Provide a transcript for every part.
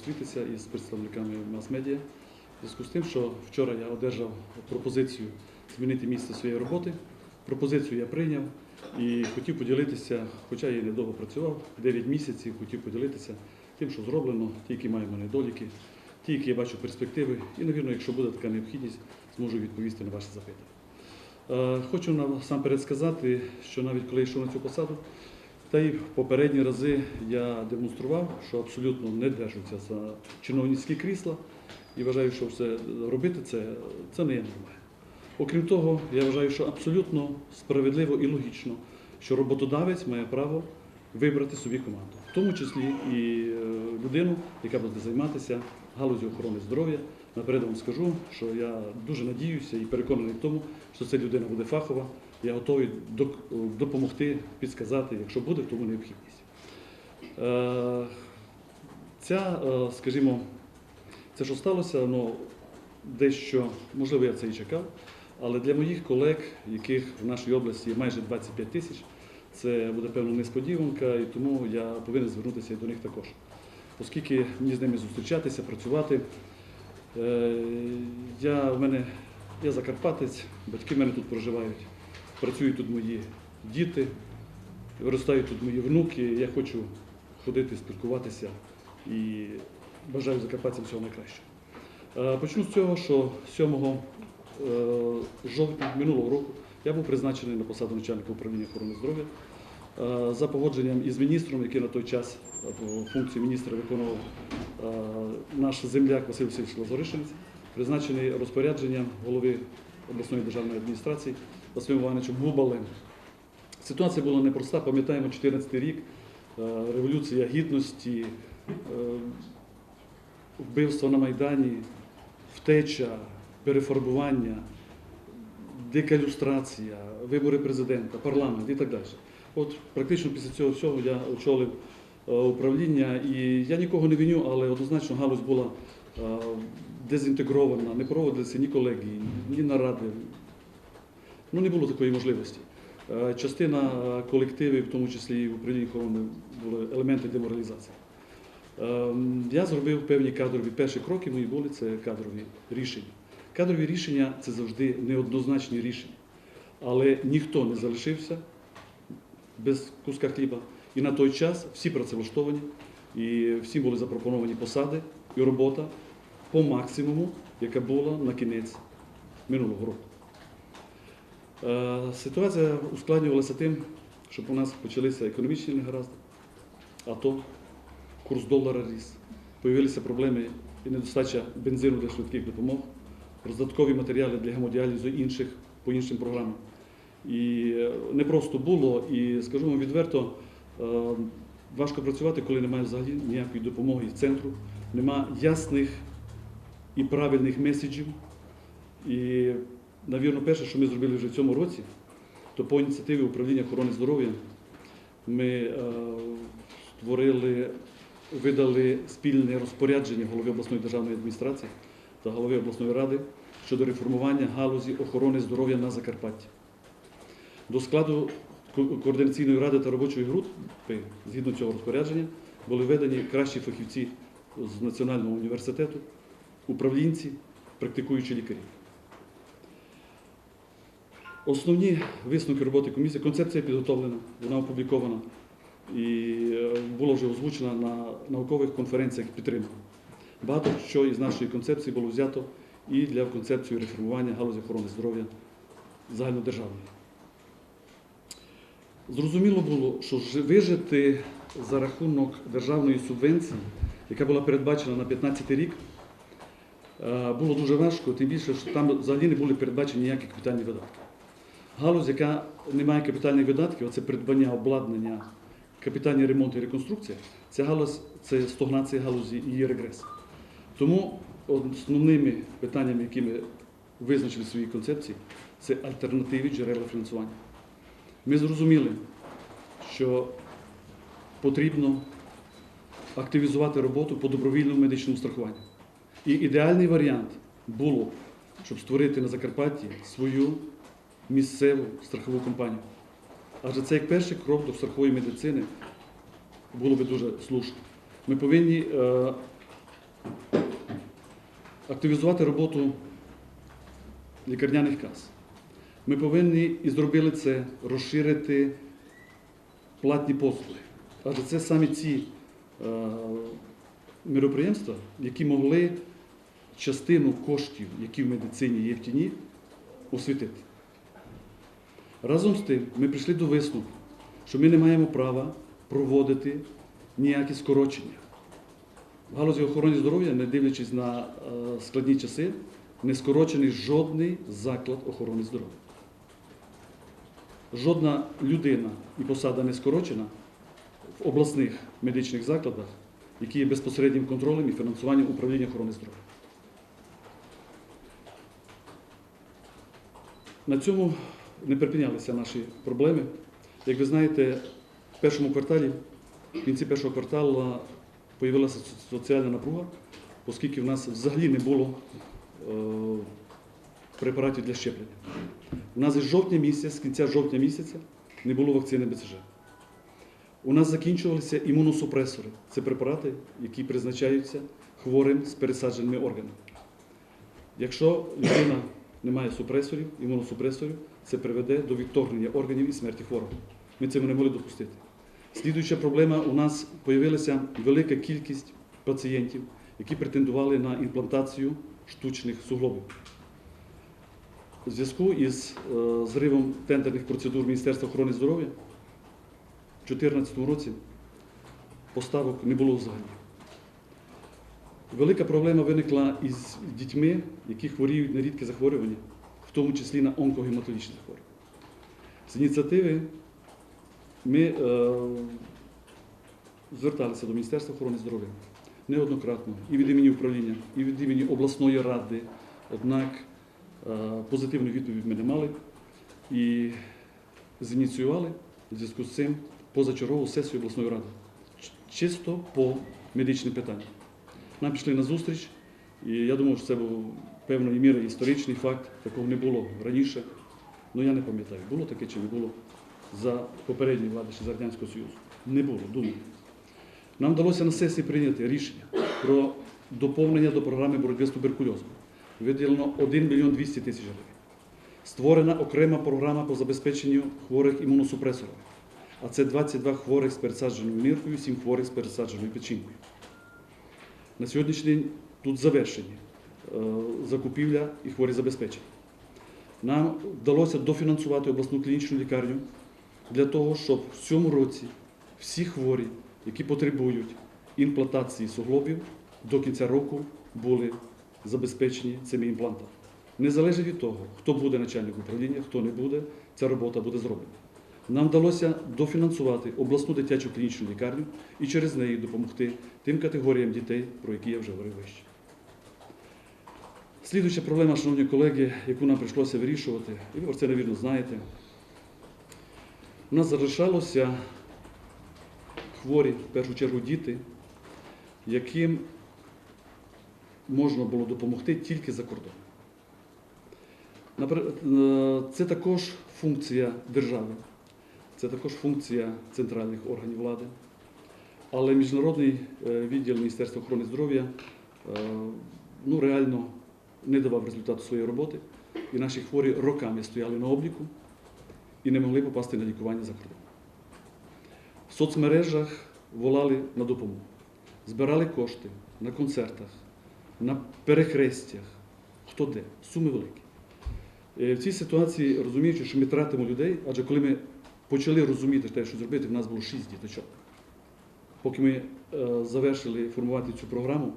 зустрітися із представниками мас-медіа. В зв'язку з тим, що вчора я одержав пропозицію змінити місце своєї роботи. Пропозицію я прийняв і хотів поділитися, хоча я недовго працював, 9 місяців, хотів поділитися тим, що зроблено, ті, які мають мене недоліки, ті, які я бачу перспективи. І, навірно, якщо буде така необхідність, зможу відповісти на ваші запитання. Хочу насамперед сказати, що навіть коли йшов на цю посаду, та й попередні рази я демонстрував, що абсолютно не держуся за чиновницькі крісла і вважаю, що все робити це не є нормально. Окрім того, я вважаю, що абсолютно справедливо і логічно, що роботодавець має право вибрати собі команду, в тому числі і людину, яка буде займатися галуззю охорони здоров'я. Наперед вам скажу, що я дуже надіюся і переконаний в тому, що ця людина буде фахова. Я готовий допомогти, підсказати, якщо буде в тому необхідність. Це, що сталося, дещо, можливо, я це і чекав, але для моїх колег, яких в нашій області майже 25 тисяч, це буде певна несподіванка, і тому я повинен звернутися і до них також. Оскільки мені з ними зустрічатися, працювати, я закарпатець, батьки в мене тут проживають, працюють тут мої діти, виростають тут мої внуки, я хочу ходити, спілкуватися і бажаю закарпатцям всього найкращого. Почну з цього, що 7 жовтня минулого року я був призначений на посаду начальника управління охорони здоров'я за погодженням із міністром, який на той час функцію міністра виконував наш земляк Василь Васильович Лазаришинець, призначений розпорядженням голови обласної державної адміністрації Василем Івановичем Губалем. Ситуація була непроста, пам'ятаємо 2014 рік, Революція Гідності, вбивство на Майдані, втеча, перефарбування, дика люстрація, вибори президента, парламент і так далі. От практично після цього всього я очолив управління, і я нікого не виню, але однозначно галузь була дезінтегрована, не проводилися ні колегії, ні наради. Не було такої можливості. Частина колективів, в тому числі і в управлінні охорони, були елементи деморалізації. Я зробив певні кадрові, перші кроки мої були – це кадрові рішення. Кадрові рішення – це завжди неоднозначні рішення, але ніхто не залишився без куска хліба. І на той час всі працевлаштовані, і всім були запропоновані посади і робота по максимуму, яка була на кінець минулого року. Ситуація ускладнювалася тим, що у нас почалися економічні негаразди, АТО, курс долара ріс, появилися проблеми і недостача бензину для швидких допомог, роздаткові матеріали для гемодіалізу по іншим програмам. І непросто було, і скажу вам відверто, важко працювати, коли немає взагалі ніякої допомоги з центру, немає ясних і правильних меседжів. І, навірно, перше, що ми зробили вже в цьому році, то по ініціативі управління охорони здоров'я ми видали спільне розпорядження голови обласної державної адміністрації та голови обласної ради щодо реформування галузі охорони здоров'я на Закарпатті. До складу координаційної ради та робочої групи, згідно цього розпорядження, були введені кращі фахівці з Національного університету, управлінці, практикуючі лікарі. Основні висновки роботи комісії, концепція підготовлена, вона опублікована і була вже озвучена на наукових конференціях підтримки. Багато що із нашої концепції було взято і для концепції реформування галузі охорони здоров'я загальнодержавної. Зрозуміло було, що вижити за рахунок державної субвенції, яка була передбачена на 2015 рік, було дуже важко, тим більше, що там взагалі не були передбачені ніякі капітальні видатки. Галузь, яка не має капітальних видатків, це придбання, обладнання, капітальний ремонт і реконструкція, ця галузь – це стагнація галузі і її регрес. Тому основними питаннями, які ми визначили в своїй концепції, це альтернативні джерела фінансування. Ми зрозуміли, що потрібно активізувати роботу по добровільному медичному страхуванню. І ідеальний варіант було, щоб створити на Закарпатті свою місцеву страхову компанію. Адже це як перший крок до страхової медицини було би дуже слушно. Ми повинні активізувати роботу лікарняних кас. Ми повинні, і зробили це, розширити платні послуги. Адже це саме ці міроприємства, які могли частину коштів, які в медицині є в тіні, освітити. Разом з тим, ми прийшли до висновку, що ми не маємо права проводити ніякі скорочення. В галузі охорони здоров'я, не дивлячись на складні часи, не скорочений жодний заклад охорони здоров'я. Жодна людина і посада не скорочена в обласних медичних закладах, які є безпосереднім контролем і фінансуванням управління охорони здоров'я. На цьому не припинялися наші проблеми. Як ви знаєте, в кінці першого кварталу з'явилася соціальна напруга, оскільки в нас взагалі не було препаратів для щеплення. У нас з кінця жовтня місяця не було вакцини БЦЖ. У нас закінчувалися імуносупресори. Це препарати, які призначаються хворим з пересадженими органами. Якщо людина не має супресорів, імуносупресорів, це приведе до відторгнення органів і смерті хворого. Ми цього не могли допустити. Слідуюча проблема, у нас з'явилася велика кількість пацієнтів, які претендували на імплантацію штучних суглобів. У зв'язку із зривом тендерних процедур Міністерства охорони здоров'я у 2014 році поставок не було взагалі. Велика проблема виникла із дітьми, які хворіють на рідкі захворювання, в тому числі на онкогематологічні захворювання. З ініціативи ми зверталися до Міністерства охорони здоров'я неоднократно, і від імені управління, і від імені обласної ради, однак позитивну відповідь ми не мали і зініціювали в зв'язку з цим позачергову сесію обласної ради. Чисто по медичним питанням. Нам пішли на зустріч, і я думаю, що це був певною мірою історичний факт, такого не було раніше. Ну я не пам'ятаю, було таке чи не було за попередньої влади ще з Радянського Союзу. Не було, думаю. Нам вдалося на сесії прийняти рішення про доповнення до програми боротьби з туберкульозом. Виділено 1 мільйон 200 тисяч гривень. Створена окрема програма по забезпеченню хворих імуносупресорами. А це 22 хворих з пересадженою ниркою, 7 хворих з пересадженою печінкою. На сьогоднішній день тут завершені закупівля і хворі забезпечення. Нам вдалося дофінансувати обласну клінічну лікарню для того, щоб в цьому році всі хворі, які потребують імплантації суглобів, до кінця року були забезпечені цими імплантами. Незалежно від того, хто буде начальник управління, хто не буде, ця робота буде зроблена. Нам вдалося дофінансувати обласну дитячу клінічну лікарню і через неї допомогти тим категоріям дітей, про які я вже говорив вище. Слідуюча проблема, шановні колеги, яку нам прийшлося вирішувати, і ви це, навірно, знаєте, у нас залишалося хворі, в першу чергу діти, яким можна було допомогти тільки за кордоном. Це також функція держави, це також функція центральних органів влади, але Міжнародний відділ Міністерства охорони здоров'я реально не давав результату своєї роботи, і наші хворі роками стояли на обліку і не могли попасти на лікування за кордон. В соцмережах волали на допомогу, збирали кошти на концертах, на перехрестях, хто де, суми великі. В цій ситуації, розуміючи, що ми тратимо людей, адже коли ми почали розуміти те, що зробити, в нас було 6 діточок. Поки ми завершили формувати цю програму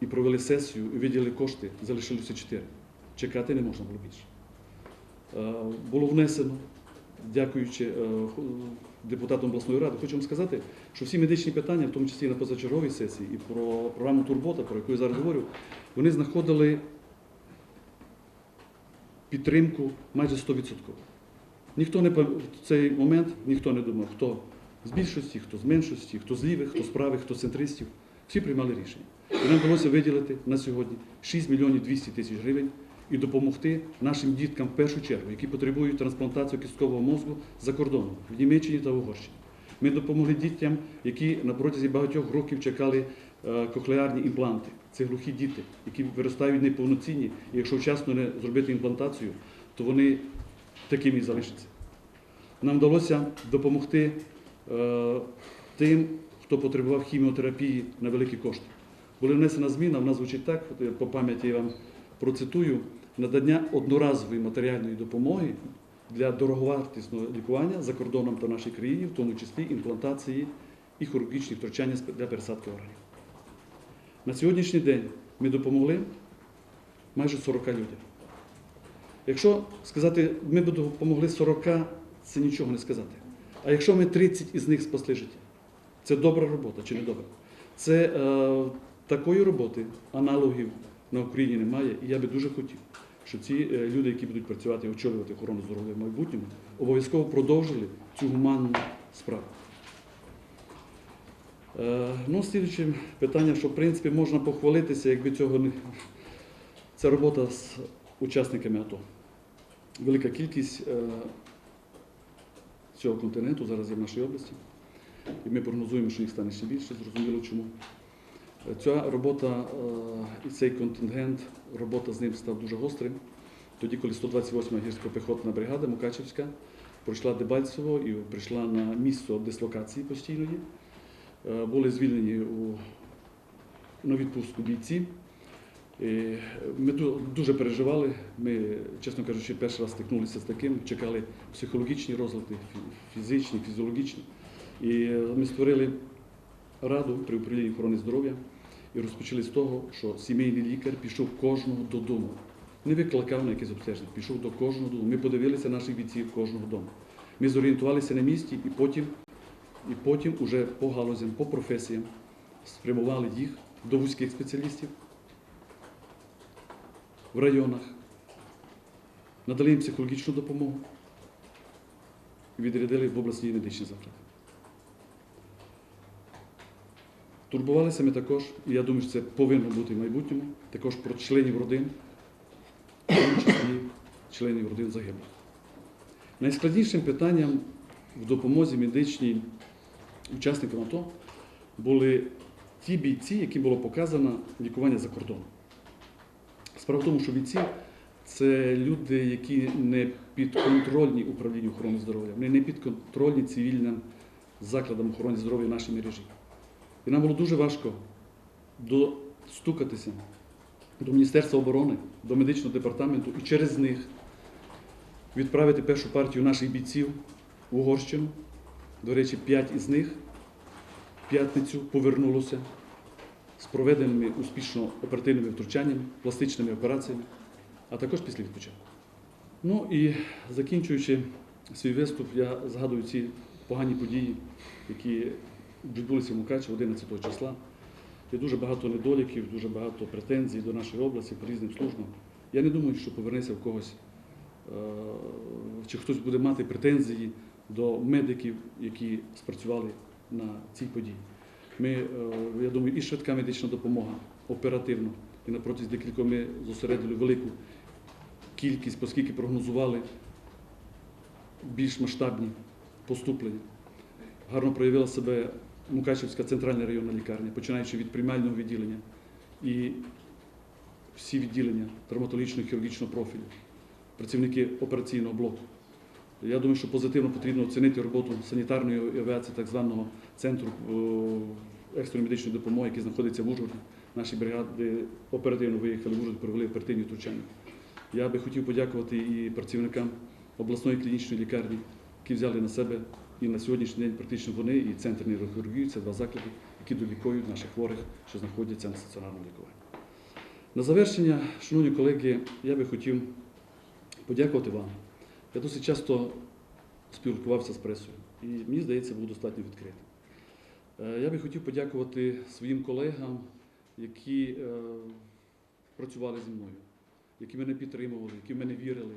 і провели сесію, і виділили кошти, залишилося 4. Чекати не можна було більше. Було внесено, дякуючи депутатам обласної ради, хочу вам сказати, що всі медичні питання, в тому числі на позачерговій сесії, і про програму «Турбота», про яку я зараз говорю, вони знаходили підтримку майже 100%. В цей момент ніхто не думав, хто з більшості, хто з меншості, хто з лівих, хто з правих, хто з центристів. Всі приймали рішення. І нам вдалося виділити на сьогодні 6 мільйонів 200 тисяч гривень і допомогти нашим діткам в першу чергу, які потребують трансплантацію кісткового мозку за кордоном, в Німеччині та Угорщині. Ми допомогли дітям, які на протязі багатьох років чекали кохлеарні імпланти. Це глухі діти, які виростають неповноцінні, і якщо вчасно не зробити імплантацію, то вони такими і залишаться. Нам вдалося допомогти тим, хто потребував хіміотерапії на великі кошти. Була внесена зміна, вона звучить так, по пам'яті я вам процитую, надання одноразової матеріальної допомоги для дороговартісного лікування за кордоном та в нашій країні, в тому числі імплантації і хірургічні втручання для пересадки органів. На сьогоднішній день ми допомогли майже 40 людям. Якщо сказати, ми допомогли 40, це нічого не сказати. А якщо ми 30 із них спасли життя, це добра робота чи не добра? Це такої роботи, аналогів на Україні немає. І я би дуже хотів, щоб ці люди, які будуть працювати і очолювати охорону здоров'я в майбутньому, обов'язково продовжили цю гуманну справу. Слідуюче питання, що в принципі можна похвалитися, якби цього не... Це робота з учасниками АТО. Велика кількість цього континенту зараз є в нашій області. І ми прогнозуємо, що їх стане ще більше, зрозуміло чому. Ця робота і цей контингент, робота з ним став дуже гострим. Тоді, коли 128-ма гірсько-піхотна бригада Мукачівська пройшла Дебальцево і прийшла на місце дислокації постійної, були звільнені на відпустку бійці. Ми дуже переживали, ми, чесно кажучи, перший раз стикнулися з таким, чекали психологічні розлади, фізичні, фізіологічні. І ми створили раду при управлінні охорони здоров'я і розпочали з того, що сімейний лікар пішов кожного додому. Не викликав на якесь обстеження, пішов до кожного додому. Ми подивилися наших бійців кожного дому. Ми зорієнтувалися на місці і потім уже по галузям, по професіям спрямували їх до вузьких спеціалістів в районах, надали їм психологічну допомогу і відрядили в обласні медичні заклади. Турбувалися ми також, і я думаю, що це повинно бути в майбутньому, також про членів родин, в тому числі членів родин загиблих. Найскладнішим питанням в допомозі медичній учасникам АТО були ті бійці, яким було показано лікування за кордоном. Справа в тому, що бійці – це люди, які не підконтрольні управлінню охорони здоров'я, вони не підконтрольні цивільним закладам охорони здоров'я в нашій мережі. І нам було дуже важко достукатися до Міністерства оборони, до медичного департаменту і через них відправити першу партію наших бійців в Угорщину. До речі, 5 із них в п'ятницю повернулося з проведеними успішно оперативними втручаннями, пластичними операціями, а також після відпочинку. І закінчуючи свій виступ, я згадую ці погані події, які відбулися в Мукачеві 11 числа. Є дуже багато недоліків, дуже багато претензій до нашої області по різним службам. Я не думаю, що повернеться в когось, чи хтось буде мати претензії до медиків, які спрацювали на цій події. Я думаю, і швидка медична допомога оперативно, і на протязі декількох ми зосередили велику кількість, оскільки прогнозували більш масштабні поступлення. Гарно проявила себе Мукачівська центральна районна лікарня, починаючи від приймального відділення і всі відділення травматологічного хірургічного профілю, працівники операційного блоку. Я думаю, що позитивно потрібно оцінити роботу санітарної авіації, так званого центру екстреної медичної допомоги, який знаходиться в Ужгороді. Наші бригади оперативно виїхали в Ужгород, провели оперативні втручання. Я би хотів подякувати і працівникам обласної клінічної лікарні, які взяли на себе, і на сьогоднішній день практично вони і Центр нейрохірургії, це 2 заклади, які долікують наших хворих, що знаходяться на стаціонарному лікуванні. На завершення, шановні колеги, я би хотів подякувати вам. Я досить часто спілкувався з пресою, і мені здається, був достатньо відкритим. Я би хотів подякувати своїм колегам, які працювали зі мною, які мене підтримували, які в мене вірили.